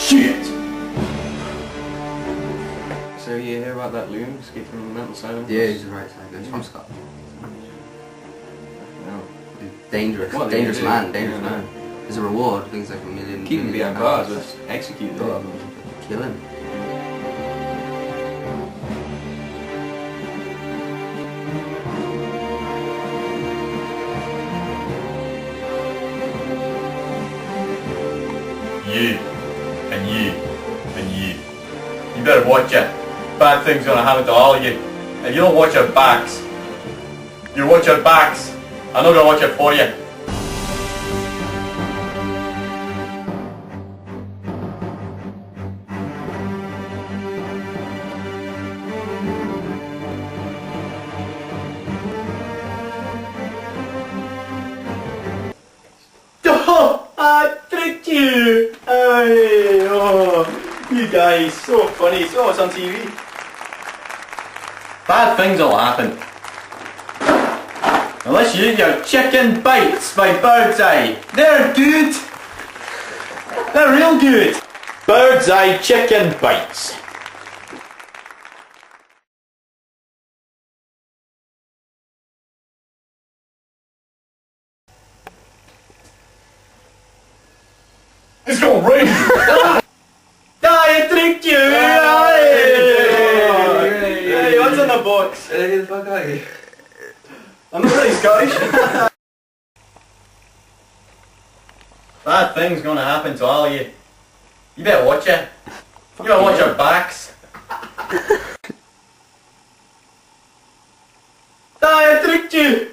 Shit! So you hear about that loon escaped from the mental asylum? Yeah, he's the right side. He's from Scotland. No. Dangerous. What are they Dangerous gonna do? man. Dangerous Yeah, man. There's a reward. Things like $1 million. Keep him behind bars, let's execute him. Kill him. You, and you, and you. You better watch it. Bad things gonna happen to all of you. If you don't watch your backs, you watch your backs. I'm not gonna watch it for you. Oh, I tricked you! Hey, oh, you guys, so funny. So it's on TV. Bad things will happen. Unless you eat your chicken bites by Bird's Eye. They're good. They're real good. Bird's Eye chicken bites. It's gonna rain! I tricked you! Hey, what's in the box? Get the fuck out of here. I'm not really Scottish. Bad thing's gonna happen to all of you. You better watch it. You better watch your backs. I tricked you!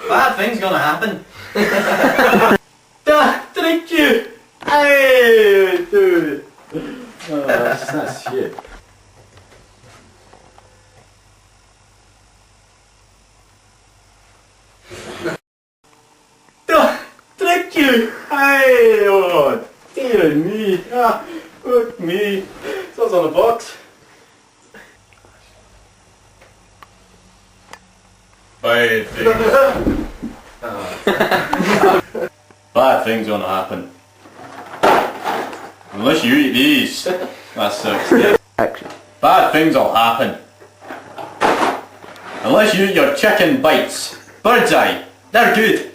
Bad thing's gonna happen. Tricked you! Hey, dude. Oh, that's shit. Tricked you! Hey, oh, dear me. Ah, fuck me. Sounds on the box. Bad things. Bad things gonna happen. Unless you eat these. That sucks. Action. Bad things will happen. Unless you eat your chicken bites. Bird's Eye. They're good.